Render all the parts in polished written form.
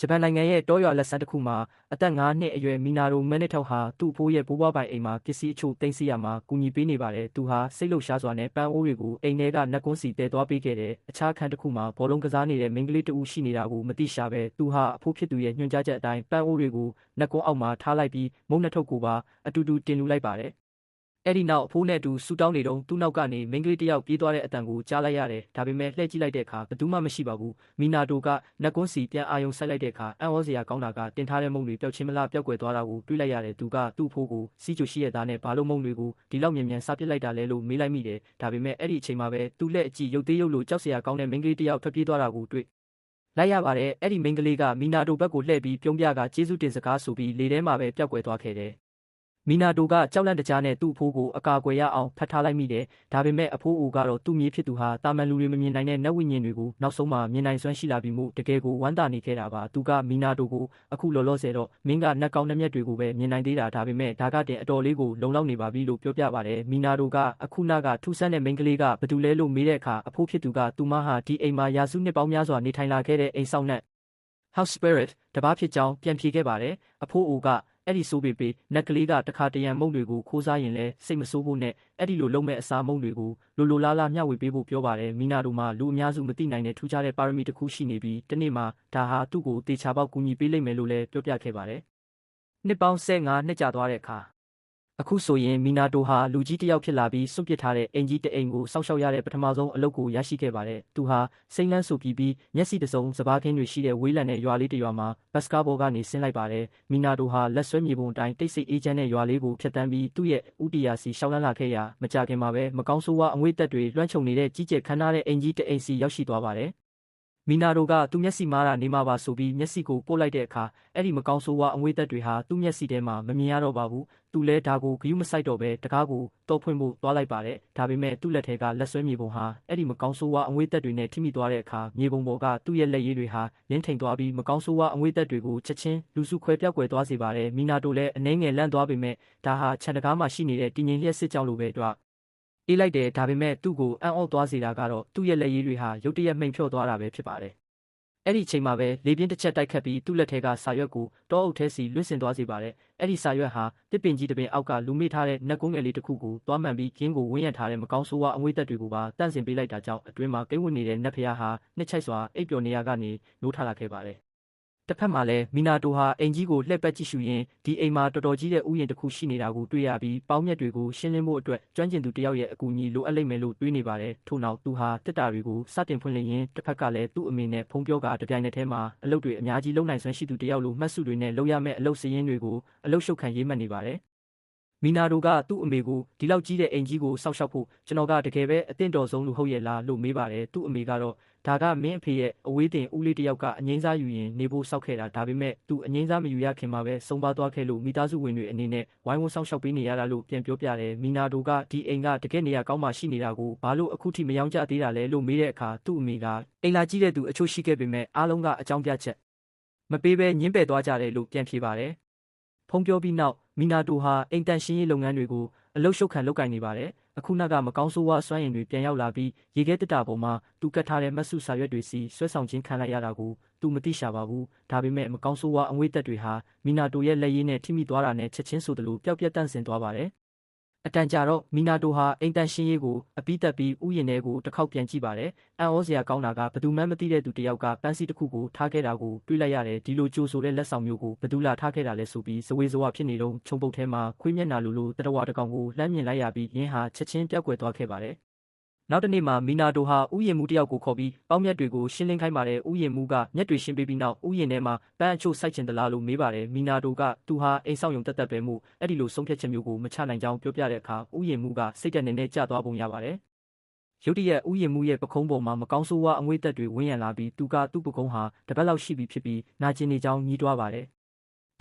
ဂျပန်နိုင်ငံရဲ့တောရွာလက်ဆန်းတစ်ခုမှာအသက်9နှစ်အရွယ်မီနာတိုမန်နစ်ထောက်ဟာသူ့အဖိုးရဲ့ဘိုးဘွားပိုင်အိမ်မှာပစ္စည်းအချို့သိမ်းဆည်းရမှာကူညီပေးနေပါတယ်။သူဟာစိတ်လှုပ်ရှားစွာနဲ့ပန်းအိုးတွေကိုအိမ်ထဲကနတ်ကွန်းစီတည်သွားပေးခဲ့တဲ့အခြားအခန်းတစ်ခုမှာဘောလုံးကစားနေတဲ့မိန်းကလေးတဦးရှိနေတာကိုမသိရှာပဲသူဟာအဖိုးဖြစ်သူရဲ့ညွှန်ကြားချက်အတိုင်းပန်းအိုးတွေကိုနတ်ကွန်းအောက်မှာထားလိုက်ပြီးမုန့်နှစ်ထုပ်ကိုပါအတူတူတင်လူလိုက်ပါတယ်။အဲ့ဒီနောက်အဖိုးနဲ့အတူဆူတောင်းနေတော့သူ့နောက်ကနေမိန်းကလေးတယောက်ပြေးသွားတဲ့အတန်ကိုကြားလိုက်ရတယ်။ဒါပေမဲ့လှည့်ကြည့်လိုက်တဲ့အခါဘယ်သူမှမရှိပါဘူး။မီနာတိုကနတ်ကွန်းစီပြန်အာယုံစိုက်လိုက်တဲ့အခါအံ့ဩစရာကောင်းတာကတင်ထားတဲ့မုန့်တွေပျောက်ချင်းမလားပျောက်ကွယ်သွားတာကိုတွေ့လိုက်ရတယ်။သူကသူ့အဖိုးကိုစီးချိုရှိရဲ့သားနဲ့ဘာလို့မုန့်တွေကိုဒီလောက်မြန်မြန်စားပစ်လိုက်တာလဲလို့မေးလိုက်မိတယ်။ဒါပေမဲ့အဲ့ဒီအချိန်မှာပဲသူ့လက်အကြည့်ရုပ်သေးရုပ်လိုကြောက်စရာကောင်းတဲ့မိန်းကလေးတယောက်ထွက်ပြေးသွားတာကိုတွေ့လိုက်ရပါတယ်။အဲ့ဒီမိန်းကလေးကမီနာတိုဘက်ကိုလှည့်ပြီးပြုံးပြကကျေးဇူးတင်စကားဆိုပြီးလေထဲမှာပဲပျောက်ကွယ်သွားခဲ့တယ်။မီနာတိုကကြောက်လန့်တကြားနဲ့သူ့အဖိုးကိုအကာအကွယ်ရအောင်ဖတ်ထားလိုက်မိတယ်။ဒါပေမဲ့အဖိုးအိုကတော့သူ့မြေးဖြစ်သူဟာတာမန်လူတွေမမြင်နိုင်တဲ့နတ်ဝိညာဉ်တွေကိုနောက်ဆုံးမှမြင်နိုင်စွမ်းရှိလာပြီးမှုတကယ်ကိုဝမ်းသာနေခဲ့တာပါ။သူကမီနာတိုကိုအခုလောလောဆယ်တော့မင်းကနတ်ကောင်းနှက်မြက်တွေကိုပဲမြင်နိုင်သေးတာဒါပေမဲ့ဒါကတင်အတော်လေးကိုလုံလောက်နေပါပြီလို့ပြောပြပါတယ်။မီနာတိုကအခုနကထူဆန်းတဲ့မိန်းကလေးကဘသူလဲလို့မေးတဲ့အခါအဖိုးဖြစ်သူကသူမဟာဒီအိမ်မှာရာစုနှစ်ပေါင်းများစွာနေထိုင်လာခဲ့တဲ့အိမ်ဆောင်နတ် House Spirit တပားဖြစ်ကြောင်းပြန်ဖြေခဲ့ပါတယ်။အဖိုးအိုကအဲ့ဒီဆိုပေပေနတ်ကလေးကတခါတရံမုံတွေကိုခိုးစားရင်လဲစိတ်မဆိုးဖို့နဲ့အဲ့ဒီလိုလုံးမဲ့အစာမုံတွေကိုလိုလားလားမျှဝေပေးဖို့ပြောပါတယ်မီနာတိုမှာလူအများစုမသိနိုင်တဲ့ထူးခြားတဲ့ပါရမီတစ်ခုရှိနေပြီးတနေ့မှာဒါဟာသူ့ကိုတေချာပေါက်ကူညီပေးလိမ့်မယ်လို့လည်းပြောပြခဲ့ပါတယ်နှစ်ပေါင်း15နှစ်ကြာသွားတဲ့အခါအခုဆိုရင်မီနာတိုဟာလူကြီးတစ်ယောက်ဖြစ်လာပြီးစွန့်ပစ်ထားတဲ့အင်ကြီးတအိမ်ကိုစောင့်ရှောက်ရတဲ့ပထမဆုံးအလုပ်ကိုရရှိခဲ့ပါတယ်။သူဟာစိမ့်လန်းဆိုပြီးမျက်စိတစုံစပားခင်းတွေရှိတဲ့ဝေးလံတဲ့ရွာလေးတစ်ရွာမှာဘတ်စကားဘောကနေဆင်းလိုက်ပါတယ်။မီနာတိုဟာလက်ဆွဲမြေပုံအတိုင်းတိတ်ဆိတ်အေးချမ်းတဲ့ရွာလေးကိုဖျက်ဆီးပြီးသူ့ရဲ့ဥတီယာစီရှောင်းလန်းလာခဲ့ရာမကြာခင်မှာပဲမကောင်းဆိုးဝါးအငွေ့တက်တွေလွှမ်းခြုံနေတဲ့ကြီးကျယ်ခမ်းနားတဲ့အင်ကြီးတအိမ်စီရောက်ရှိသွားပါတယ်။မီနာတိုကသူ့မျက်စိမားတာနေမှာပါဆိုပြီးမျက်စိကိုပို့လိုက်တဲ့အခါအဲ့ဒီမကောင်းဆိုးဝါးအငွေ့တက်တွေဟာသူ့မျက်စိထဲမှာမမြင်ရတော့ပါဘူး။သူလဲဒါကိုဂယုမစိုက်တော့ပဲတကားကိုတော့ဖွင့်ဖို့သွားလိုက်ပါတယ်။ဒါပေမဲ့သူ့လက်ထဲကလက်ဆွဲမြေပုံဟာအဲ့ဒီမကောင်းဆိုးဝါးအငွေ့တက်တွေနဲ့ထိမိသွားတဲ့အခါမြေပုံပေါ်ကသူ့ရဲ့လက်ရည်တွေဟာလင်းထိန်သွားပြီးမကောင်းဆိုးဝါးအငွေ့တက်တွေကိုချက်ချင်းလူစုခွဲပြောက်ကွယ်သွားစေပါတယ်။မီနာတိုလည်းအနှဲငယ်လန့်သွားပေမဲ့ဒါဟာခြံတကားမှာရှိနေတဲ့တည်ငြိမ်လျက်စစ်ကြောင်လိုပဲတွားအေးလိုက်တယ်ဒါပေမဲ့သူ့ကိုအံ့ဩသွားစေတာကတော့သူ့ရဲ့လက်ရည်တွေဟာရုတ်တရက်မှိန်ဖြော့သွားတာပဲဖြစ်ပါတယ်။အဲ့ဒီအချိန်မှာပဲလေပြင်းတစ်ချက်တိုက်ခတ်ပြီးသူ့လက်ထဲကစာရွက်ကိုတောအုပ်ထဲစီလွှင့်စင်သွားစေပါတယ်။အဲ့ဒီစာရွက်ဟာတစ်ပင်ကြီးတစ်ပင်အောက်ကလူမိထားတဲ့နတ်ကုန်းငယ်လေးတစ်ခုကိုသွားမှန်ပြီးကင်းကိုဝင်းရံထားတဲ့မကောင်းဆိုးဝါးအငွေ့တက်တွေကိုပါတန့်စင်ပေးလိုက်တာကြောင့်အတွင်းမှာကိန်းဝင်နေတဲ့နတ်ဖျားဟာနှစ်ချိုက်စွာအိပ်ပျော်နေရကနေနိုးထလာခဲ့ပါတယ်။တစ်ဖက်မှာလည်းမီနာတိုဟာအိမ်ကြီးကိုလှည့်ပတ်ကြည့်ရှုရင်းဒီအိမ်မှာတော်တော်ကြီးတဲ့ဥယျာဉ်တစ်ခုရှိနေတာကိုတွေ့ရပြီးပေါင်းမြက်တွေကိုရှင်းလင်းဖို့အတွက်ကျွမ်းကျင်သူတစ်ယောက်ရဲ့အကူအညီလိုအပ်လိမ့်မယ်လို့တွေးနေပါတယ်။ထို့နောက်သူဟာတစ်တာတွေကိုစတင်ဖွင့်လှစ်ရင်းတစ်ဖက်ကလည်းသူ့အမေနဲ့ဖုံးပြောကတပြိုင်နက်တည်းမှာအလုပ်တွေအများကြီးလုပ်နိုင်စွမ်းရှိသူတစ်ယောက်လိုမှတ်စုတွေနဲ့လုပ်ရမယ့်အလုပ်စရင်းတွေကိုအလုပ်ရှုပ်ခံရေးမှတ်နေပါတယ်။မီနာတိုကသူ့အမေကိုဒီလောက်ကြီးတဲ့အိမ်ကြီးကိုစောက်ရှောက်ဖို့ကျွန်တော်ကတကယ်ပဲအသင့်တော်ဆုံးလူဟုတ်ရဲ့လားလို့မေးပါတယ်။သူ့အမေကတော့ဒါကမင်းအဖေရဲ့အဝေးတင်ဦးလေးတစ်ယောက်ကအငိမ့်စားယူရင်နေဖို့စောက်ခဲ့တာဒါပေမဲ့သူအငိမ့်စားမယူရခင်မှာပဲဆုံးပါသွားခဲ့လို့မိသားစုဝင်တွေအနေနဲ့ဝိုင်းဝန်းစောင့်ရှောက်ပေးနေရတာလို့ပြန်ပြောပြတယ်။မီနာတိုကဒီအိမ်ကတကယ်နေရာကောင်းမှရှိနေတာကိုဘာလို့အခုထိမယောင်းကြသေးတာလဲလို့မေးတဲ့အခါသူ့အမေကအိမ်လာကြည့်တဲ့သူအချို့ရှိခဲ့ပေမဲ့အားလုံးကအကြောင်းပြချက်မပေးဘဲညှင်းပယ်သွားကြတယ်လို့ပြန်ဖြေပါတယ်။ဖုံးပြောပြီးနောက်မီနာတိုဟာအိမ်တန့်ရှင်းရေးလုပ်ငန်းတွေကိုအလုပ်ရှုပ်ခံလုပ်ကိုင်နေပါတယ်။အခုနကမကောင်းဆိုးဝါးစွမ်းရည်တွေပြန်ရောက်လာပြီးရေခဲတက်တာပေါ်မှာသူကတ်ထားတဲ့မတ်စုစာရွက်တွေစီဆွဲဆောင်ခြင်းခံလိုက်ရတာကိုသူမသိရှာပါဘူး။ဒါပေမဲ့မကောင်းဆိုးဝါးအငွေ့တက်တွေဟာမီနာတိုရဲ့လက်ရည်နဲ့ထိမိသွားတာနဲ့ချက်ချင်းဆိုသလိုပျောက်ပြတ်တန့်စင်သွားပါတယ်။အတန်ကြာတော့မီနာတိုဟာအိမ်တန့်ရှင်းရေးကိုအပြီးတက်ပြီးဥယျာဉ်ထဲကိုတစ်ခေါက်ပြန်ကြည့်ပါတယ်။အံ့ဩစရာကောင်းတာကဘသူမှမသိတဲ့သူတစ်ယောက်ကပန်းစည်းတစ်ခုကိုထားခဲ့တာကိုတွေ့လိုက်ရတယ်။ဒီလိုကြိုဆိုတဲ့လက်ဆောင်မျိုးကိုဘသူလာထားခဲ့တာလဲဆိုပြီးဇဝေဇဝါဖြစ်နေတော့ခြုံပုတ်ထဲမှာခွေးမျက်နှာလိုတရဝတစ်ကောင်ကိုလှမ်းမြင်လိုက်ရပြီးရင်းဟာချက်ချင်းပျောက်ကွယ်သွားခဲ့ပါတယ်။နောက်တနေ့မှာမီနာတိုဟာဥယျာဉ်မှူးတစ်ယောက်ကိုခေါ်ပြီးပေါင်းမြက်တွေကိုရှင်းလင်းခိုင်းပါတယ်။ဥယျာဉ်မှူးကမြက်တွေရှင်းပေးပြီးနောက်ဥယျာဉ်ထဲမှာပန်းအချို့စိုက်ချင်သလားလို့မေးပါတယ်။မီနာတိုကသူဟာအိမ်ဆောင်ရုံတက်ပဲမို့အဲ့ဒီလိုဆုံးဖြတ်ချက်မျိုးကိုမချနိုင်ကြောင်းပြောပြတဲ့အခါဥယျာဉ်မှူးကစိတ်တက်နေနဲ့ကြာသွားပုံရပါတယ်။ရုတ်တရက်ဥယျာဉ်မှူးရဲ့ပခုံးပေါ်မှာမကောင်းဆိုးဝါးအငွေ့တက်တွေဝန်းရံလာပြီးသူ့ပခုံးဟာတပတ်လောက်ရှိပြီဖြစ်ပြီးနာကျင်နေကြောင်းညှိတွားပါတယ်။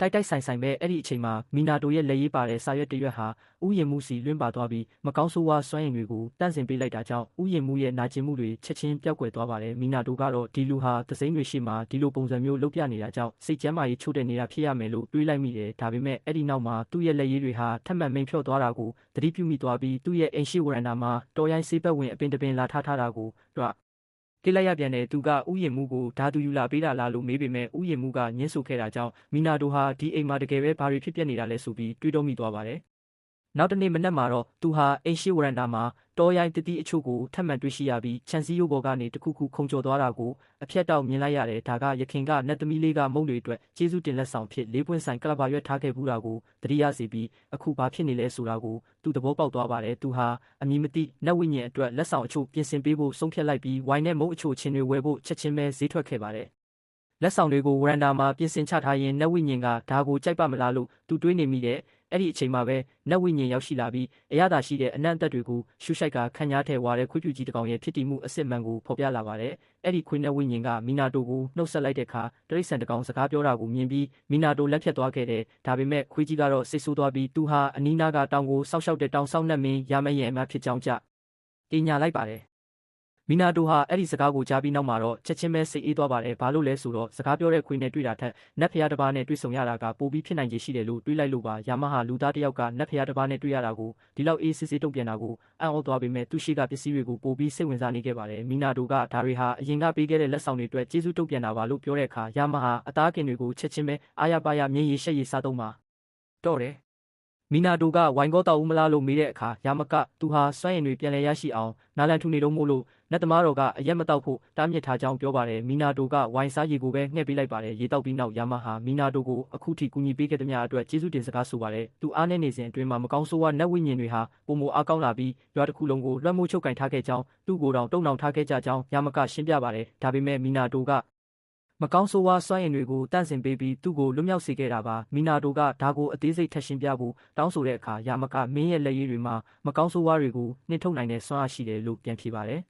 တိုက်ဆိုင်ပဲအဲ့ဒီအချိန်မှာမီနာတိုရဲ့လက်ရေးပါတဲ့စာရွက်တစ်ရွက်ဟာဥယျာဉ်မှူးစီလွင့်ပါသွားပြီးမကောင်းဆိုးဝါးစွမ်းရည်တွေကိုတန့်စင်ပေးလိုက်တာကြောင့်ဥယျာဉ်မှူးရဲ့နာကျင်မှုတွေချက်ချင်းပျောက်ကွယ်သွားပါတယ်။မီနာတိုကတော့ဒီလူဟာသစိမ်းတွေရှိမှဒီလိုပုံစံမျိုးလုပ်ပြနေတာကြောင့်စိတ်ကျမ်းမာရေးချို့တဲ့နေတာဖြစ်ရမယ်လို့တွေးလိုက်မိတယ်။ဒါပေမဲ့အဲ့ဒီနောက်မှာသူ့ရဲ့လက်ရေးတွေဟာထပ်မံမိန်ဖြော့သွားတာကိုသတိပြုမိသွားပြီးသူ့ရဲ့အိမ်ရှိဝရန်တာမှာတော်ရိုင်းဆေးဘက်ဝင်အပင်တပင်လာထားတာကို ကိလိုက်ရပြန်တဲ့သူကဥယျာဉ်မှုကိုဓာတူယူလာပေးတာလားလို့မေးပေမဲ့ဥယျာဉ်မှုကညှင်းဆိုခဲ့တာကြောင့်မီနာတိုဟာဒီအိမ်မှာတကယ်ပဲဘာတွေဖြစ်ပျက်နေတာလဲဆိုပြီးတွေးတောမိသွားပါတယ်နောက်တနေ့မနက်မှာတော့သူဟာအိမ်ရှိဝရန်တာမှာတောရိုင်းတတိအချို့ကိုထပ်မံတွေ့ရှိရပြီးခြံစည်းရိုးပေါ်ကနေတခုခုခုန်ကျော်သွားတာကိုအဖြတ်တောက်မြင်လိုက်ရတယ်ဒါကရခင်ကနတ်သမီးလေးကမုံတွေအတွက်ကျေးဇူးတင်လက်ဆောင်ဖြစ်လေးပွင့်ဆိုင်ကလပ်ပါရွက်ထားခဲ့ဘူးတာကိုသတိရစေပြီးအခုဘာဖြစ်နေလဲဆိုတာကိုသူသဘောပေါက်သွားပါတယ်သူဟာအမည်မသိနတ်ဝိညာဉ်အတွက်လက်ဆောင်အချို့ပြင်ဆင်ပေးဖို့ဆုံးဖြတ်လိုက်ပြီးဝိုင်နဲ့မုံအချို့ချင်းတွေဝယ်ဖို့ချက်ချင်းပဲဈေးထွက်ခဲ့ပါတယ်လက်ဆောင်တွေကိုဝရန်တာမှာပြင်ဆင်ချထားရင်နတ်ဝိညာဉ်ကဒါကိုကြိုက်ပါမလားလို့သူတွေးနေမိတဲ့အဲ့ဒီအချိန်မှာပဲနတ်ဝိညာဉ်ရောက်ရှိလာပြီးအရသာရှိတဲ့အနံ့အသက်တွေကိုရှုရှိုက်ကခန့်ညားထဲဝါတဲ့ခွေးပြူကြီးတစ်ကောင်ရဲ့ဖြစ်တည်မှုအစစ်မှန်ကိုဖော်ပြလာပါတယ်။အဲ့ဒီခွေးနတ်ဝိညာဉ်ကမီနာတိုကိုနှုတ်ဆက်လိုက်တဲ့အခါတရိတ်ဆန်တစ်ကောင်စကားပြောတာကိုမြင်ပြီးမီနာတိုလက်ဖြတ်သွားခဲ့တယ်။ဒါပေမဲ့ခွေးကြီးကတော့စိတ်ဆိုးသွားပြီးသူဟာအနီးနားကတောင်ကိုစောက်ရှောက်တဲ့တောင်ဆောက်နှက်မင်းရမရဲ့အမဖြစ်ကြောင်းကြ။တင်ညာလိုက်ပါတယ်မီနာတိုဟာအဲ့ဒီစကားကိုကြားပြီးနောက်မှာတော့ချက်ချင်းပဲစိတ်အေးသွားပါတယ်ဘာလို့လဲဆိုတော့စကားပြောတဲ့ခွေးနဲ့တွေ့တာထက်နတ်ဖျားတစ်ပါးနဲ့တွေ့ဆုံရတာကပိုပြီးဖြစ်နိုင်ခြေရှိတယ်လို့တွေးလိုက်လို့ပါယာမဟာလူသားတစ်ယောက်ကနတ်ဖျားတစ်ပါးနဲ့တွေ့ရတာကိုဒီလောက်အေးစစ်စစ်တုံ့ပြန်တာကိုအံ့ဩသွားပေမဲ့သူရှိကပစ္စည်းတွေကိုပိုပြီးစိတ်ဝင်စားနေခဲ့ပါတယ်မီနာတိုကဒါတွေဟာအရင်ကပေးခဲ့တဲ့လက်ဆောင်တွေအတွက်ကျေးဇူးတုံ့ပြန်တာပါလို့ပြောတဲ့အခါယာမဟာအသားကင်တွေကိုချက်ချင်းပဲအားရပါရမျက်ရည်ရှက်ရည်စားသုံးပါတော့တယ်မီနာတိုကဝိုင်ကောတောက်ဦးမလားလို့မေးတဲ့အခါယာမကသူဟာစွမ်းရည်တွေပြန်လည်ရရှိအောင်နာလန်ထူနေတော့မို့လို့နတ်သမားတော်ကအရက်မတောက်ဖို့တားမြစ်ထားကြောင်းပြောပါတယ်မီနာတိုကဝိုင်စားရေကိုပဲငှက်ပေးလိုက်ပါတယ်ရေတောက်ပြီးနောက်ယာမဟာမီနာတိုကိုအခုထိကူညီပေးခဲ့တဲ့များအတွက်ကျေးဇူးတင်စကားဆိုပါတယ်သူအားနဲ့နေစဉ်အတွင်းမှာမကောင်းဆိုးဝါးနတ်ဝိညာဉ်တွေဟာပုံမအားကောင်းလာပြီးရွာတစ်ခုလုံးကိုလွှမ်းမိုးချုပ်ကင်ထားခဲ့ကြောင်းသူ့ကိုယ်တော်တုံ့နှောင်ထားခဲ့ကြကြောင်းယာမကရှင်းပြပါတယ်ဒါပေမဲ့မီနာတိုကမကောင်းဆိုးဝါးစွမ်းရည်တွေကိုတန့်စင်ပေးပြီးသူ့ကိုလွတ်မြောက်စေခဲ့တာပါမီနာတိုကဒါကိုအသေးစိတ်ထပ်ရှင်းပြဖို့တောင်းဆိုတဲ့အခါယာမကမင်းရဲ့လက်ရည်တွေမှာမကောင်းဆိုးဝါးတွေကိုနှင်ထုတ်နိုင်တဲ့စွမ်းအားရှိတယ်လို့ပြန်ဖြေပါတယ်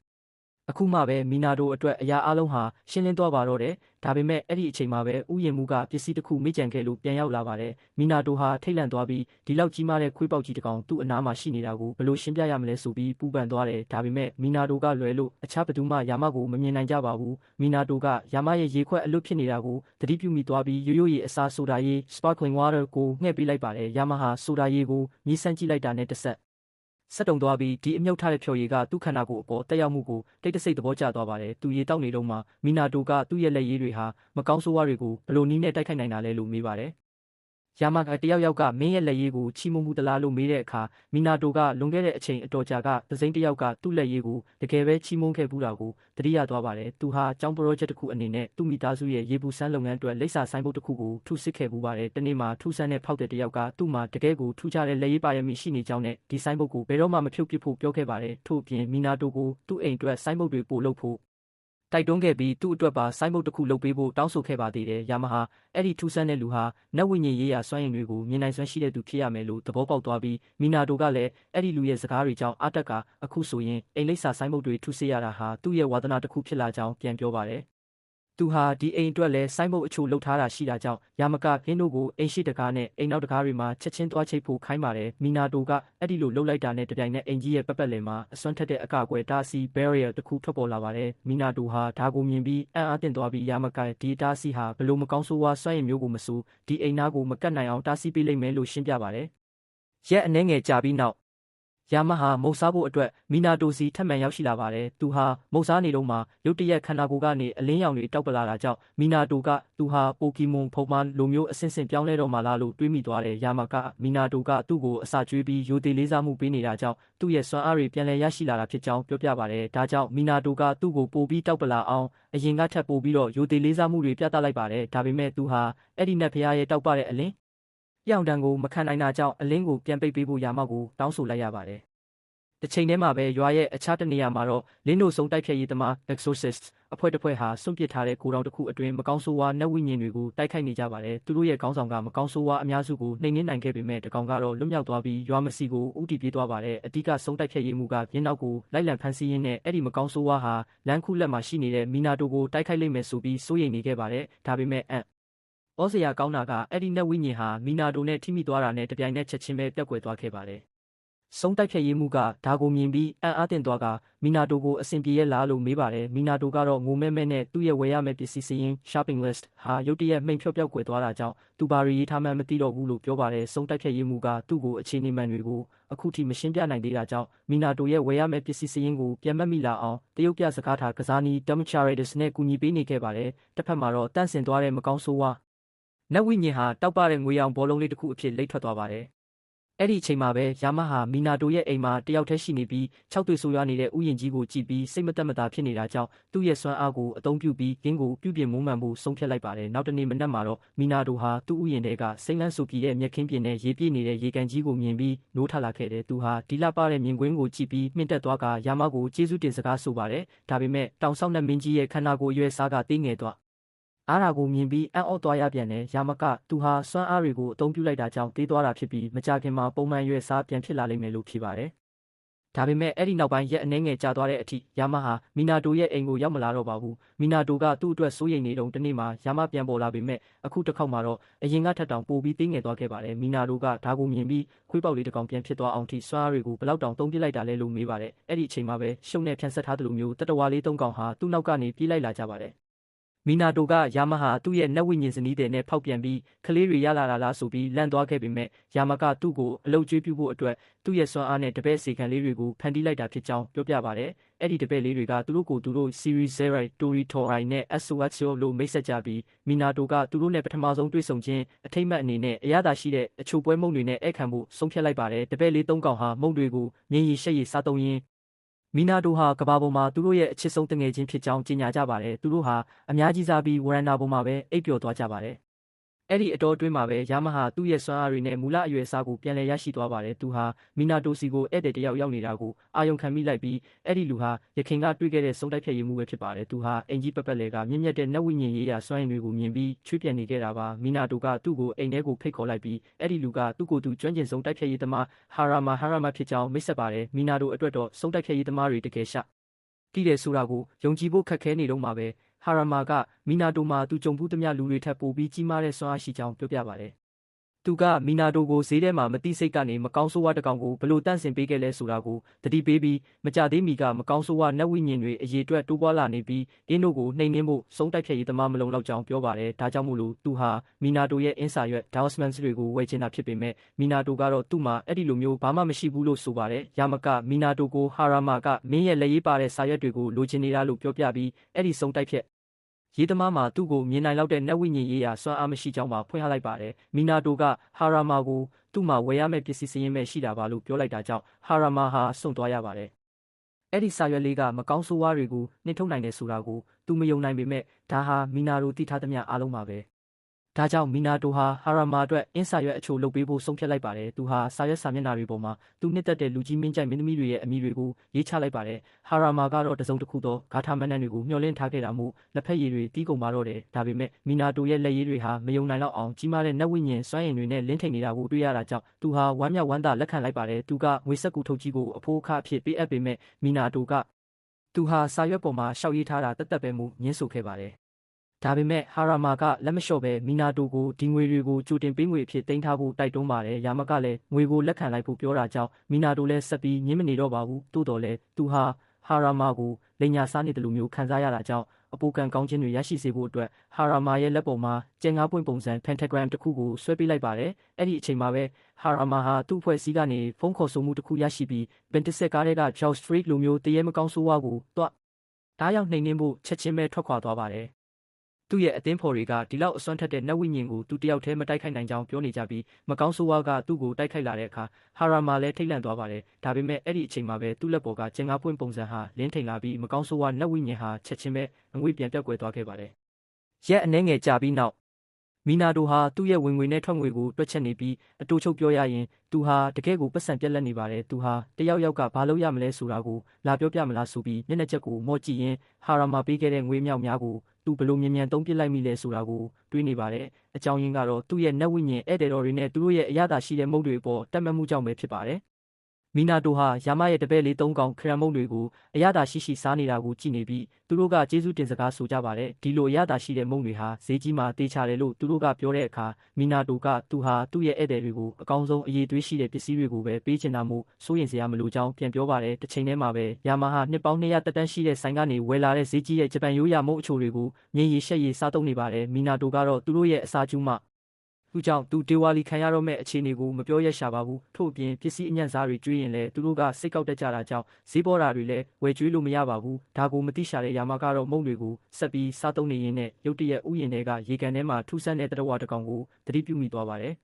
အခုမှပဲမီနာတိုအတွက်အရာအလုံးဟာရှင်းလင်းသွားပါတော့တယ်ဒါပေမဲ့အဲ့ဒီအချိန်မှာပဲဥယျာဉ်မှုကပစ္စည်းတစ်ခုမိကြံခဲ့လို့ပြန်ရောက်လာပါတယ်မီနာတိုဟာထိတ်လန့်သွားပြီးဒီလောက်ကြီးမားတဲ့ခွေးပေါက်ကြီးတစ်ကောင်သူ့အနားမှာရှိနေတာကိုဘယ်လိုရှင်းပြရမလဲဆိုပြီးပူပန်သွားတယ်ဒါပေမဲ့မီနာတိုကလွယ်လို့အခြားဘသူမှယာမကိုမမြင်နိုင်ကြပါဘူးမီနာတိုကယာမရဲ့ရေခွက်အလွတ်ဖြစ်နေတာကိုသတိပြုမိသွားပြီးရိုးရိုးရေအစားဆိုဒါရေ sparkling water ကိုငှဲ့ပေးလိုက်ပါတယ်ယာမဟာဆိုဒါရေကိုမြည်ဆန်းကြည့်လိုက်တာနဲ့တစ်ဆက်ဆက်တုံသွားပြီးဒီအမြုပ်ထားတဲ့ဖြော်ရည်ကသူ့ခန္ဓာကိုယ်အပေါ်တက်ရောက်မှုကိုတိတ်တဆိတ်သဘောကျသွားပါတယ်။သူရေတောက်နေတော့မှမီနာတိုကသူ့ရဲ့လက်ရည်တွေဟာမကောင်းဆိုးဝါးတွေကိုဘယ်လိုနည်းနဲ့တိုက်ခိုက်နိုင်တာလဲလို့မေးပါတယ်။ယာမကတယောက်ယောက်ကမင်းရဲ့လက်ရည်ကိုချီးမွမ်းမှုတလားလို့မေးတဲ့အခါမီနာတိုကလွန်ခဲ့တဲ့အချိန်အတော်ကြာကသစိမ်းတယောက်ကသူ့လက်ရည်ကိုတကယ်ပဲချီးမွမ်းခဲ့ဘူးတာကိုသတိရသွားပါတယ်။သူဟာကျောင်းပရောဂျက်တစ်ခုအနေနဲ့သူ့မိသားစုရဲ့ရေပူစမ်းလုပ်ငန်းအတွက်လိပ်စာဆိုင်ဘုတ်တစ်ခုကိုထုစစ်ခဲ့ဘူးပါတယ်။တနေ့မှာထုဆန်းတဲ့ဖောက်တဲ့တယောက်ကသူ့မှာတကယ်ကိုထူးခြားတဲ့လက်ရည်ပါရမီရှိနေကြောင်းနဲ့ဒီဆိုင်ဘုတ်ကိုဘယ်တော့မှမဖြုတ်ပစ်ဖို့ပြောခဲ့ပါတယ်။ထို့အပြင်မီနာတိုကိုသူ့အိမ်အတွက်ဆိုင်ဘုတ်တွေပို့လုပ်ဖို့တိုက်တွန်းခဲ့ပြီးသူ့အတွက်ပါဆိုင်းဘုတ်တစ်ခုလုပ်ပေးဖို့တောင်းဆိုခဲ့ပါသေးတယ်။ယာမဟာအဲ့ဒီထူးဆန်းတဲ့လူဟာနတ်ဝိညာဉ်ရေးရာစွမ်းရည်တွေကိုမြင်နိုင်စွမ်းရှိတဲ့သူဖြစ်ရမယ်လို့သဘောပေါက်သွားပြီးမီနာတိုကလည်းအဲ့ဒီလူရဲ့စကားတွေကြောင့်အတက်ကအခုဆိုရင်အိမ်လိပ်စာဆိုင်းဘုတ်တွေထူးဆစ်ရတာဟာသူ့ရဲ့ဝါသနာတစ်ခုဖြစ်လာကြောင်းပြန်ပြောပါတယ်။သူဟာဒီအိမ်အတွက်လည်းဆိုင်းဘုတ်အချို့လှုပ်ထားတာရှိတာကြောင့်ယာမကခင်းတို့ကိုအိမ်ရှိတကားနဲ့အိမ်နောက်တကားတွေမှာချက်ချင်းသွားချိတ်ဖို့ခိုင်းပါတယ်။မီနာတိုကအဲ့ဒီလိုလှုပ်လိုက်တာနဲ့တပြိုင်နက်အိမ်ကြီးရဲ့ပတ်ပတ်လည်မှာအစွမ်းထက်တဲ့အကာအကွယ်တားဆီး barrier တစ်ခုထွက်ပေါ်လာပါတယ်။မီနာတိုဟာဒါကိုမြင်ပြီးအံ့အားသင့်သွားပြီးယာမကဒီတားဆီးဟာဘလို့မကောင်းဆိုးဝါးစွမ်းရည်မျိုးကိုမဆိုဒီအိမ်သားကိုမကတ်နိုင်အောင်တားဆီးပေးလိမ့်မယ်လို့ရှင်းပြပါတယ်။ရက်အနှဲငယ်ကြာပြီးနောက်ယာမဟာမုတ်စားဖို့အတွက်မီနာတိုစီထပ်မံရောက်ရှိလာပါတယ်။သူဟာမုတ်စားနေတော့မှရုတ်တရက်ခန္ဓာကိုယ်ကနေအလင်းရောင်တွေတောက်ပလာတာကြောင့်မီနာတိုကသူဟာပိုကီမွန်ဖုံမလိုမျိုးအဆင့်ဆင့်ပြောင်းလဲတော့မှလားလို့တွေးမိသွားတယ်။ယာမကမီနာတိုကသူ့ကိုအစာကျွေးပြီးရိုသေလေးစားမှုပေးနေတာကြောင့်သူ့ရဲ့စွမ်းအားတွေပြန်လည်ရရှိလာတာဖြစ်ကြောင်းပြောပြပါတယ်။ဒါကြောင့်မီနာတိုကသူ့ကိုပိုပြီးတောက်ပလာအောင်အရင်ကထပ်ပိုပြီးတော့ရိုသေလေးစားမှုတွေပြသလိုက်ပါတယ်။ဒါပေမဲ့သူဟာအဲ့ဒီနတ်ဖျားရဲ့တောက်ပတဲ့အလင်းပြောင်တန်ကိုမခံနိုင်တာကြောင့်အလင်းကိုပြန်ပိတ်ပေးဖို့ယာမကိုတောင်းဆိုလိုက်ရပါတယ်။တစ်ချိန်တည်းမှာပဲရွာရဲ့အခြားတနေရာမှာတော့လင်းတို့ဆုံးတိုက်ဖြတ်ရေးသမား Exorcist အဖွဲ့တစ်ဖွဲ့ဟာစွန့်ပစ်ထားတဲ့ကိုယ်တော်တစ်ခုအတွင်းမကောင်းဆိုးဝါးနတ်ဝိညာဉ်တွေကိုတိုက်ခိုက်နေကြပါတယ်။သူတို့ရဲ့ခေါင်းဆောင်ကမကောင်းဆိုးဝါးအများစုကိုနှိမ်နင်းနိုင်ခဲ့ပေမဲ့တကောင်ကတော့လွတ်မြောက်သွားပြီးရွာမစီကိုဥတီပြေးသွားပါတယ်။အဓိကဆုံးတိုက်ဖြတ်ရေးမှုကပြင်းနောက်ကိုလိုက်လံဖမ်းဆီးရင်းနဲ့အဲ့ဒီမကောင်းဆိုးဝါးဟာလမ်းခုလက်မှာရှိနေတဲ့မီနာတိုကိုတိုက်ခိုက်လိမ့်မယ်ဆိုပြီးစိုးရိမ်နေခဲ့ပါတယ်။ဒါပေမဲ့ဩစရာကောင်းတာကအဲ့ဒီနတ်ဝိညာဉ်ဟာမီနာတိုနဲ့ထိမိသွားတာနဲ့တပြိုင်နက်ချက်ချင်းပဲပြတ်ကွယ်သွားခဲ့ပါတယ် ဆုံးတိုက်ဖြတ်ရေးမှုကဒါကိုမြင်ပြီးအံ့အားသင့်သွားကမီနာတိုကိုအဆင်ပြေရဲ့လားလို့မေးပါတယ်မီနာတိုကတော့ငိုမဲမဲနဲ့သူ့ရဲ့ဝယ်ရမယ့်ပစ္စည်းစရင်း shopping list ဟာရုတ်တရက်မှိန်ဖြော့ပြောက်ကွယ်သွားတာကြောင့်သူဘာရီရေးထားမှန်းမသိတော့ဘူးလို့ပြောပါတယ်ဆုံးတိုက်ဖြတ်ရေးမှုကသူ့ကိုအခြေအနေမှန်တွေကိုအခုထိမရှင်းပြနိုင်သေးတာကြောင့်မီနာတိုရဲ့ဝယ်ရမယ့်ပစ္စည်းစရင်းကိုပြန်မှတ်မိလာအောင်တရုတ်ပြစကားထားကစားနီး Tom Charitis နဲ့ကူညီပေးနေခဲ့ပါတယ်တစ်ဖက်မှာတော့တန့်စင်သွားတဲ့မကောင်းဆိုးဝါးနတ်ဝိညာဉ်ဟာတောက်ပတဲ့ငွေရောင်ဘောလုံးလေးတစ်ခုအဖြစ်လိမ့်ထွက်သွားပါတယ်အဲ့ဒီအချိန်မှာပဲယာမဟာမီနာတိုရဲ့အိမ်မှာတယောက်တည်းရှိနေပြီး၆သွေးဆိုးရွားနေတဲ့ဥယျာဉ်ကြီးကိုကြည့်ပြီးစိတ်မသက်မသာဖြစ်နေတာကြောင့်သူ့ရဲ့စွမ်းအားကိုအသုံးပြုပြီးဂင်းကိုပြုပြင်မွမ်းမံဖို့ဆုံးဖြတ်လိုက်ပါတယ်နောက်တနေ့မနက်မှာတော့မီနာတိုဟာသူ့ဥယျာဉ်ထဲကစိမ့်လန်းဆူပြည်ရဲ့မြက်ခင်းပြင်နဲ့ရေပြည့်နေတဲ့ရေကန်ကြီးကိုမြင်ပြီးနိုးထလာခဲ့တယ်သူဟာဒီလပတဲ့မြင်ကွင်းကိုကြည့်ပြီးမြင့်တက်သွားကယာမကိုကျေးဇူးတင်စကားဆိုပါတယ်ဒါပေမဲ့တောင်ဆောက်နှက်မင်းကြီးရဲ့ခန္ဓာကိုယ်အရွယ်စားကသေးငယ်သွားအားရာကိုမြင်ပြီးအံ့ဩသွားရပြန်တယ်ယာမကသူဟာစွမ်းအားတွေကိုအသုံးပြုလိုက်တာကြောင့်တေးသွားတာဖြစ်ပြီးမကြခင်မှာပုံမှန်ရွယ်စားပြန်ဖြစ်လာလိမ့်မယ်လို့ဖြေပါတယ်ဒါပေမဲ့အဲ့ဒီနောက်ပိုင်းရက်အနည်းငယ်ကြာသွားတဲ့အထိယာမဟာမီနာတိုရဲ့အိမ်ကိုရောက်မလာတော့ပါဘူးမီနာတိုကသူ့အတွက်စိုးရိမ်နေတုန်းတနေ့မှာယာမပြန်ပေါ်လာပေမဲ့အခုတစ်ခေါက်မှာတော့အရင်ကထက်တောင်ပိုပြီးသေးငယ်သွားခဲ့ပါတယ်မီနာတိုကဒါကိုမြင်ပြီးခွေးပေါက်လေးတစ်ကောင်ပြန်ဖြစ်သွားအောင်ထိစွမ်းအားတွေကိုဘလောက်တောင်သုံးပြလိုက်တာလဲလို့မေးပါတယ်အဲ့ဒီအချိန်မှာပဲရှုပ်နဲ့ဖြန့်ဆက်ထားသလိုမျိုးတတဝါလေး၃ကောင်ဟာသူ့နောက်ကနေပြေးလိုက်လာကြပါတယ်မီနာတိုကယာမဟာသူ့ရဲ့နတ်ဝိညာဉ်ဇနီးတဲ့နဲ့ဖောက်ပြန်ပြီးကလေးတွေရလာလားဆိုပြီးလန့်သွားခဲ့ပေမဲ့ယာမကသူ့ကိုအလုတ်ကျွေးပြုဖို့အတွက်သူ့ရဲ့စွမ်းအားနဲ့တပည့်စီခံလေးတွေကိုဖန်တီးလိုက်တာဖြစ်ကြောင်းပြောပြပါတယ်။အဲ့ဒီတပည့်လေးတွေကသူတို့ Series Zero Tori Torai နဲ့ SOXO လို့မိတ်ဆက်ကြပြီးမီနာတိုကသူတို့နဲ့ပထမဆုံးတွေ့ဆုံခြင်းအထိမ့်မှတ်အနေနဲ့အရသာရှိတဲ့အချိုပွဲမုံတွေနဲ့ဧည့်ခံဖို့ဆုံးဖြတ်လိုက်ပါတယ်။တပည့်လေး၃ကောင်ဟာမုံတွေကိုမြင်းရည်ရှက်ရည်စားသုံးရင်းမီနာတိုဟာကဘာပေါ်မှာသူတို့ရဲ့အချစ်ဆုံးတငယ်ချင်းဖြစ်ကြောင်းကြေညာကြပါတယ်သူတို့ဟာအများကြီးစားပြီးဝရန်နာပေါ်မှာပဲအိပ်ပျော်သွားကြပါတယ်အဲ့ဒီအတော်အတွင်းမှာပဲယာမဟာသူ့ရဲ့စွမ်းအားတွေနဲ့မူလအရွယ်အစားကိုပြန်လည်ရရှိသွားပါတယ်သူဟာမီနာတိုစီကိုဧည့်သည်တယောက်ရောက်နေတာကိုအာယုံခံမိလိုက်ပြီးအဲ့ဒီလူဟာရခင်ကတွေ့ခဲ့တဲ့ဆုံးတိုက်ဖြတ်ရေးမှုပဲဖြစ်ပါတယ်သူဟာအင်ကြီးပက်ပက်လေကမြင့်မြတ်တဲ့နတ်ဝိညာဉ်ရေးရာစွမ်းရည်တွေကိုမြင်ပြီးချွေးပြန်နေခဲ့တာပါမီနာတိုကသူ့ကိုအိမ်ထဲကိုဖိတ်ခေါ်လိုက်ပြီးအဲ့ဒီလူကသူ့ကိုယ်သူကျွမ်းကျင်ဆုံးတိုက်ဖြတ်ရေးသမားဟာရာမာဖြစ်ကြောင်းမိတ်ဆက်ပါတယ်မီနာတိုအတွက်တော့ဆုံးတိုက်ဖြတ်ရေးသမားတွေတကယ်ရှာတိတယ်ဆိုတာကိုယုံကြည်ဖို့ခက်ခဲနေတော့မှာပဲဟာရာမာကမီနာတိုမှာသူကြုံဘူးသမျှလူတွေထပ်ပိုပြီးကြီးမားတဲ့စွမ်းအားရှိကြောင်းပြောပြပါတယ်သူကမီနာတိုကိုဈေးထဲမှာမတိစိတ်ကနေမကောင်းဆိုးဝါးတကောင်ကိုဘလို့တန့်စင်ပေးခဲ့လဲဆိုတာကိုတတိပေးပြီးမကြသေးမီကမကောင်းဆိုးဝါးနတ်ဝိညာဉ်တွေအရေးအတွက်တိုးပွားလာနေပြီးအင်းတို့ကိုနှိမ်နှင်းဖို့ဆုံးတိုက်ဖြတ်ရေးသမားမလုံလောက်ကြောင်းပြောပါတယ်ဒါကြောင့်မို့လို့သူဟာမီနာတိုရဲ့အင်းစာရွက် Dawsmans တွေကိုဝယ်ချင်တာဖြစ်ပေမဲ့မီနာတိုကတော့သူ့မှာအဲ့ဒီလိုမျိုးဘာမှမရှိဘူးလို့ဆိုပါတယ်ယာမကမီနာတိုကိုဟာရာမာကမင်းရဲ့လက်ရေးပါတဲ့စာရွက်တွေကိုလိုချင်နေတာလို့ပြောပြပြီးအဲ့ဒီဆုံးတိုက်ဖြတ်ရေးသမားမှာသူ့ကိုမြင်နိုင်လောက်တဲ့နတ်ဝိညာဉ်ရေးရာစွမ်းအားမရှိကြောင်းပါဖွင့်ဟလိုက်ပါတယ်။မီနာတိုကဟာရာမာကိုသူ့မှာဝယ်ရမယ့်ပစ္စည်းစရင်းပဲရှိတာပါလို့ပြောလိုက်တာကြောင့်ဟာရာမာဟာစွန့်သွားရပါတယ်။အဲ့ဒီစာရွက်လေးကမကောင်းဆိုးဝါးတွေကိုနှင်ထုတ်နိုင်တယ်ဆိုတာကိုသူမယုံနိုင်ပေမဲ့ဒါဟာမီနာတိုသိထားသမျှအားလုံးပါပဲ။ဒါကြောင့်မီနာတိုဟာဟာရာမာအတွက်အင်းစာရွက်အချို့လုပ်ပေးဖို့ဆုံးဖြတ်လိုက်ပါတယ်။သူဟာစာရွက်စာမျက်နှာတွေပေါ်မှာသူနှစ်သက်တဲ့လူကြီးမင်းကြိုက်မင်းသမီးတွေရဲ့အမည်တွေကိုရေးချလိုက်ပါတယ်။ဟာရာမာကတော့တစုံတစ်ခုသောဂါထာမဏ္ဍန်တွေကိုမျှော်လင့်ထားခဲ့တာမို့လက်ဖက်ရည်တွေတီးကုန်ပါတော့တယ်။ဒါပေမဲ့မီနာတိုရဲ့လက်ရည်တွေဟာမယုံနိုင်တော့အောင်ကြီးမားတဲ့နတ်ဝိညာဉ်စွမ်းရည်တွေနဲ့လင်းထိန်နေတာကိုတွေ့ရတာကြောင့်သူဟာဝမ်းမြောက်ဝမ်းသာလက်ခံလိုက်ပါတယ်။သူကငွေစက်ကူထုတ်ကြီးကိုအဖိုးအခအဖြစ်ပေးအပ်ပေမဲ့မီနာတိုကသူဟာစာရွက်ပေါ်မှာရှောက်ရေးထားတာတသက်ပဲမှုညှင်းဆိုခဲ့ပါတယ်ဒါပေမဲ့ဟာရာမာကလက်မလျှော့ပဲမီနာတိုကိုဒီငွေတွေကိုကြိုတင်ပေးငွေအဖြစ်တင်ထားဖို့တိုက်တွန်းပါတယ်။ယာမကလည်းငွေကိုလက်ခံလိုက်ဖို့ပြောတာကြောင့်မီနာတိုလည်းဆက်ပြီးညှင်းမနေတော့ပါဘူး။သို့တော်လည်းသူဟာရာမာကိုလိန်ညာစားနေတယ်လို့မျိုးခံစားရတာကြောင့်အပိုကန်ကောင်းခြင်းတွေရရှိစေဖို့အတွက်ဟာရာမာရဲ့လက်ပေါ်မှာကျန်ငါးပွင့်ပုံစံ pentagram တစ်ခုကိုဆွဲပေးလိုက်ပါတယ်။အဲ့ဒီအချိန်မှာပဲဟာရာမာဟာသူ့အဖွဲ့အစည်းကနေဖုန်းခေါ်ဆိုမှုတစ်ခုရရှိပြီးဘန်တစ်ဆက်ကားတွေက Joe Street လိုမျိုးတရေမကောင်းဆိုးဝါးကိုတွားဓာတ်ရောက်နှိမ်နှင်းဖို့ချက်ချင်းပဲထွက်ခွာသွားပါတယ်။သူ့ရဲ့အသင်းဖော်တွေကဒီလောက်အစွမ်းထက်တဲ့နတ်ဝိညာဉ်ကိုသူတယောက်တည်းမတိုက်ခိုက်နိုင်ကြောင်းပြောနေကြပြီးမကောင်းဆိုးဝါးကသူ့ကိုတိုက်ခိုက်လာတဲ့အခါဟာရာမာလည်းထိတ်လန့်သွားပါတယ်။ဒါပေမဲ့အဲ့ဒီအချိန်မှာပဲသူ့လက်ပေါ်ကကျင်ငါးပွင့်ပုံစံဟာလင်းထိန်လာပြီးမကောင်းဆိုးဝါးနတ်ဝိညာဉ်ဟာချက်ချင်းပဲအငွေ့ပြန်ပြောက်ကွယ်သွားခဲ့ပါတယ်။ရက်အနှဲငယ်ကြာပြီးနောက်မီနာတိုဟာသူ့ရဲ့ဝင်ငွေနဲ့ထွက်ငွေကိုတွက်ချက်နေပြီးအတူချုပ်ပြောရရင်သူဟာတကယ့်ကိုပတ်စံပြက်လက်နေပါတယ်။သူဟာတယောက်ယောက်ကဘာလုပ်ရမလဲဆိုတာကိုလာပြောပြမလားဆိုပြီးမျက်နှာချက်ကိုမော့ကြည့်ရင်ဟာရာမာပေးခဲ့တဲ့ငွေမြောက်များကိုသူဘလို့မြန်မြန်သုံးပစ်လိုက်မိလဲဆိုတာကိုတွေးနေပါတယ်။အကြောင်းရင်းကတော့သူ့ရဲ့နတ်ဝိညာဉ်ဧည့်သည်တော်တွေနဲ့သူတို့ရဲ့အရသာရှိတဲ့မုတ်တွေအပေါ်တက်မှတ်မှုကြောင့်ပဲဖြစ်ပါတယ်။ မီနာတိုဟာယာမရဲ့တပည့်လေး၃ကောင်ခရံမုတ်တွေကိုအရသာရှိရှိစားနေတာကိုကြည့်နေပြီးသူတို့ကကျေးဇူးတင်စကားဆိုကြပါတယ်ဒီလိုအရသာရှိတဲ့မုတ်တွေဟာဈေးကြီးမှာတေးချတယ်လို့သူတို့ကပြောတဲ့အခါမီနာတိုကသူဟာသူ့ရဲ့ဧည့်သည်တွေကိုအကောင်းဆုံးအရေးသွေးရှိတဲ့ပစ္စည်းတွေကိုပဲပေးချင်တာမို့စိုးရင်စရာမလိုကြောင်းပြန်ပြောပါတယ်တစ်ချိန်တည်းမှာပဲယာမဟာနှစ်ပေါင်း200တက်တန်းရှိတဲ့ဆိုင်ကနေဝယ်လာတဲ့ဈေးကြီးတဲ့ဂျပန်ရိုးရာမုတ်အချိုတွေကိုငြိမ်ရည်ရှက်ရည်စားသုံးနေပါတယ်မီနာတိုကတော့သူတို့ရဲ့အစာကျူးမှသူကြောင့်သူဒေဝါလီခံရတော့မဲ့အခြေအနေကိုမပြောရရှာပါဘူးထို့အပြင်ပစ္စည်းအညံ့စားတွေကျွေးရင်လည်းသူတို့ကစိတ်ကောက်တတ်ကြတာကြောင့်ဈေးပေါ်တာတွေလည်းဝယ်ကျွေးလို့မရပါဘူးဒါကိုမသိရှာတဲ့ယာမကတော့မုံတွေကိုဆက်ပြီးစားသုံးနေရင်းနဲ့ရုတ်တရက်ဥယျာဉ်ထဲကရေကန်ထဲမှာထူးဆန်းတဲ့တရဝတစ်ကောင်ကိုသတိပြုမိသွားပါတယ်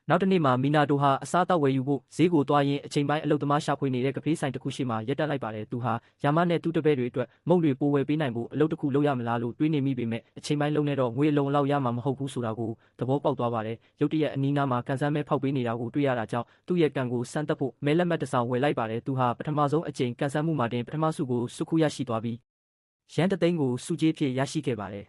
နောက်တစ်နေ့မှာမီနာတိုဟာအစားအသောက်ဝယ်ယူဖို့ဈေးကိုသွားရင်းအချိန်ပိုင်းအလုပ်သမားရှာဖွေနေတဲ့ကဖေးဆိုင်တစ်ခုရှိမှရပ်တက်လိုက်ပါတယ်သူဟာယာမနဲ့သူ့တပည့်တွေအတွက်မုံတွေပိုဝယ်ပေးနိုင်ဖို့အလုပ်တစ်ခုလုပ်ရမလားလို့တွေးနေမိပေမဲ့အချိန်ပိုင်းလုံးနဲ့တော့ငွေအလုံးလောက်ရမှာမဟုတ်ဘူးဆိုတာကိုသဘောပေါက်သွားပါတယ်ရုတ်တရက်အနီးနားမှာကန်ဆန်းမဲဖောက်ပေးနေတာကိုတွေ့ရတာကြောင့်သူ့ရဲ့ကန်ကိုစမ်းသပ်ဖို့မဲလက်မှတ်တစ်စောင်ဝယ်လိုက်ပါတယ်သူဟာပထမဆုံးအကြိမ်ကန်ဆန်းမှုမှာတင်ပထမဆုကိုစုခုရရှိသွားပြီးရန်တသိန်းကိုစုကြေးဖြစ်ရရှိခဲ့ပါတယ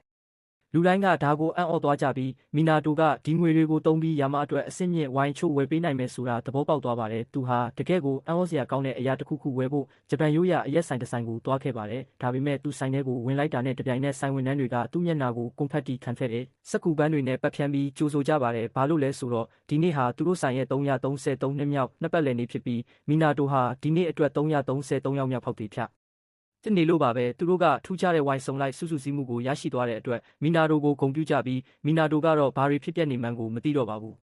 ်လူတိုင်းကဒါကိုအံ့ဩသွားကြပြီးမီနာတိုကဒီငွေတွေကိုတုံးပြီးယာမအတွက်အဆင့်မြင့်ဝိုင်းချို့ဝယ်ပေးနိုင်မယ်ဆိုတာသဘောပေါက်သွားပါတယ်သူဟာတကယ့်ကိုအံ့ဩစရာကောင်းတဲ့အရာတစ်ခုခုဝယ်ဖို့ဂျပန်ရိုးရာအရက်ဆိုင်တစ်ဆိုင်ကိုသွားခဲ့ပါတယ်ဒါပေမဲ့သူဆိုင်ထဲကိုဝင်လိုက်တာနဲ့တပြိုင်နက်ဆိုင်ဝန်ထမ်းတွေကသူ့မျက်နှာကိုကွန်ဖက်တီခံခဲ့တယ်စက္ကူပန်းတွေနဲ့ပတ်ဖြန်းပြီးကြိုဆိုကြပါတယ်ဘာလို့လဲဆိုတော့ဒီနေ့ဟာသူတို့ဆိုင်ရဲ့333နှစ်မြောက်နှစ်ပတ်လည်နေ့ဖြစ်ပြီးမီနာတိုဟာဒီနေ့အတွက်333ယောက်မြောက်ဖောက်တီဖြတ်တနေ့လို့ပါပဲသူတို့ကထူးခြားတဲ့ဝိုင်းစုံလိုက်စုစုစည်းမှုကိုရရှိသွားတဲ့အတွက်မီနာတိုကိုဂုဏ်ပြုကြပြီးမီနာတိုကတော့ဘာတွေဖြစ်ပျက်နေမှန်းကိုမသိတော့ပါဘူ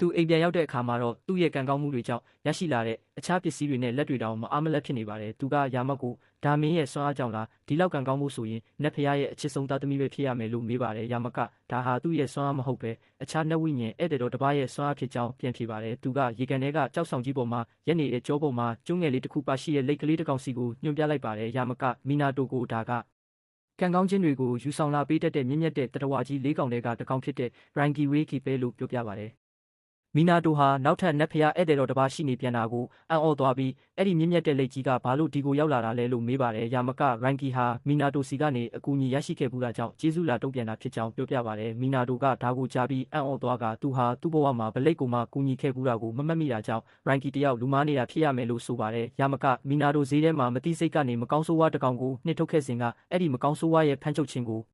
းသူအိမ်ပြန်ရောက်တဲ့အခါမှာတော့သူ့ရဲ့ကံကောင်းမှုတွေကြောင့်ရရှိလာတဲ့အခြားပစ္စည်းတွေနဲ့လက်တွေတောင်မအားမလတ်ဖြစ်နေပါတယ်သူကယာမတ်ကိုဒါမင်းရဲ့စွမ်းအားကြောင့်လားဒီလောက်ကံကောင်းမှုဆိုရင်နတ်ဖရားရဲ့အချစ်ဆုံးသားသမီးပဲဖြစ်ရမယ်လို့မေးပါတယ်ယာမတ်ကဒါဟာသူ့ရဲ့စွမ်းအားမဟုတ်ပဲအခြားနတ်ဝိညာဉ်ဧည့်သည်တော်တစ်ပါးရဲ့စွမ်းအားဖြစ်ကြောင်းပြန်ဖြေပါတယ်သူကရေကန်ထဲကကြောက်ဆောင်ကြီးပေါ်မှာရက်နေတဲ့ကြောပေါ်မှာကျွန်းငယ်လေးတစ်ခုပါရှိတဲ့လိတ်ကလေးတစ်ကောင်စီကိုညွှန်ပြလိုက်ပါတယ်ယာမတ်ကမီနာတိုကိုဒါကကံကောင်းခြင်းတွေကိုယူဆောင်လာပေးတတ်တဲ့မြင့်မြတ်တဲ့တရဝကြီး၄ကောင်တွေကတစ်ကောင်ဖြစ်တဲ့ Rangi Reiki ပဲလို့ပြောပြပါတယ်မီနာတိုဟာနောက်ထပ်နတ်ဖျားဧည့်သည်တော်တစ်ပါးရှိနေပြန်တာကိုအံ့ဩသွားပြီးအဲ့ဒီမြင့်မြတ်တဲ့လက်ကြီးကဘာလို့ဒီကိုရောက်လာတာလဲလို့မေးပါတယ်ယာမကရိုင်ကီဟာမီနာတိုစီကနေအကူအညီရရှိခဲ့ဘူးတာကြောင့်ကျေးဇူးလာတုံ့ပြန်တာဖြစ်ကြောင်းပြောပြပါတယ်မီနာတိုကဒါကိုကြားပြီးအံ့ဩသွားကသူဟာသူ့ဘဝမှာဗလိတ်ကိုမှကူညီခဲ့ဘူးတာကိုမမှတ်မိတာကြောင့်ရိုင်ကီတယောက်လူမားနေတာဖြစ်ရမယ်လို့ဆိုပါတယ်ယာမကမီနာတိုဈေးထဲမှာမတိစိတ်ကနေမကောင်းဆိုးဝါးတစ်ကောင်ကိုနှိပ်ထုတ်ခဲ့စဉ်ကအဲ့ဒီမကောင်းဆိုးဝါးရဲ့ဖမ်းချုပ်ခြင်းကို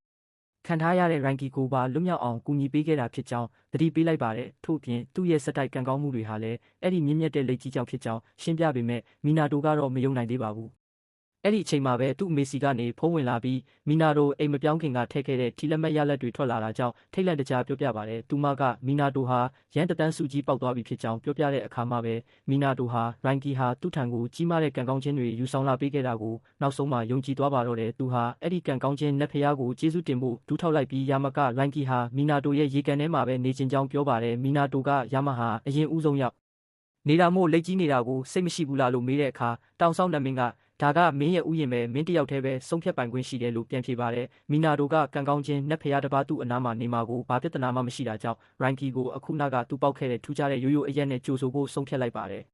ခံထားရတဲ့ရိုင်ကီကိုပါလွတ်မြောက်အောင်ကူညီပေးခဲ့တာဖြစ်ကြောင်းသတိပေးလိုက်ပါတယ်ထို့ပြင်သူ့ရဲ့စတိုက်ကံကောင်းမှုတွေဟာလည်းအဲ့ဒီမြင့်မြတ်တဲ့လက်ကြီးကြောင့်ဖြစ်ကြောင်းရှင်းပြပေမဲ့မီနာတိုကတော့မယုံနိုင်သေးပါဘူးအဲ့ဒီအချိန်မှာပဲသူ့အမေစီကနေဖုန်းဝင်လာပြီးမီနာတိုအိမ်မပြောင်းခင်ကထည့်ခဲ့တဲ့ထီလက်မှတ်ရလက်တွေထွက်လာတာကြောင့်ထိတ်လန့်တကြားပြောပြပါတယ်သူမကမီနာတိုဟာရန်တတန်းစုကြီးပေါက်သွားပြီဖြစ်ကြောင်းပြောပြတဲ့အခါမှာပဲမီနာတိုဟာရိုင်ကီဟာသူ့ထံကိုကြီးမားတဲ့ကံကောင်းခြင်းတွေယူဆောင်လာပေးခဲ့တာကိုနောက်ဆုံးမှယုံကြည်သွားပါတော့တယ်သူဟာအဲ့ဒီကံကောင်းခြင်းနတ်ဖျားကိုကျေးဇူးတင်ဖို့ဒူးထောက်လိုက်ပြီးယာမကရိုင်ကီဟာမီနာတိုရဲ့ရေကန်ထဲမှာပဲနေခြင်းကြောင်းပြောပါတယ်မီနာတိုကယာမဟာအရင်ဦးဆုံးရောက်နေတာမို့လက်ကြီးနေတာကိုစိတ်မရှိဘူးလားလို့မေးတဲ့အခါတောင်ဆောင်နတ်မင်းကဒါကမင်းရဲ့ဥယျာဉ်ပဲမင်းတယောက်တည်းပဲဆုံးဖြတ်ပိုင်ခွင့်ရှိတယ်လို့ပြန်ဖြေပါတယ်မီနာတိုကကံကောင်းခြင်းနတ်ဖျားတစ်ပါးသူ့အနားမှာနေမှာကိုဘာပြဿနာမှမရှိတာကြောင့်ရိုင်ကီကိုအခုနောက်ကသူ့ပေါက်ခဲ့တဲ့ထူးခြားတဲ့ရိုးရိုးအရက်နဲ့ကြိုဆိုဖို့ဆုံးဖြတ်လိုက်ပါတယ်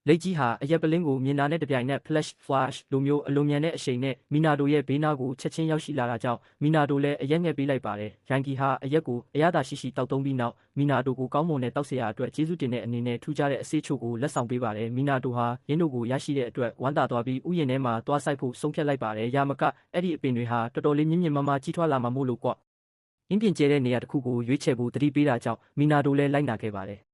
လက်ကြီးဟာအရက်ပလင်းကိုမြင်တာနဲ့တပြိုင်နက် flash လိုမျိုးအလွန်မြန်တဲ့အရှိန်နဲ့မီနာတိုရဲ့ဘေးနားကိုချက်ချင်းရောက်ရှိလာတာကြောင့်မီနာတိုလည်းအရက်ငှက်ပေးလိုက်ပါတယ်။ရိုင်ကီဟာအရက်ကိုအရသာရှိရှိတောက်သုံးပြီးနောက်မီနာတိုကိုကောင်းမွန်တဲ့တောက်စရာအတွက်ကျေးဇူးတင်တဲ့အနေနဲ့ထူးခြားတဲ့အစေးချို့ကိုလက်ဆောင်ပေးပါတယ်။မီနာတိုဟာရင်းတို့ကိုရရှိတဲ့အတွက်ဝမ်းသာသွားပြီးဥယျာဉ်ထဲမှာသွားဆိုင်ဖို့ဆုံးဖြတ်လိုက်ပါတယ်။ယာမကအဲ့ဒီအပင်တွေဟာတော်တော်လေးမြင့်မြင့်မားမားကြီးထွားလာမှာမို့လို့ကွ။အင်းပြင်ကျဲတဲ့နေရာတစ်ခုကိုရွေးချယ်ဖို့တတိပေးတာကြောင့်မီနာတိုလည်းလိုက်နာခဲ့ပါတယ်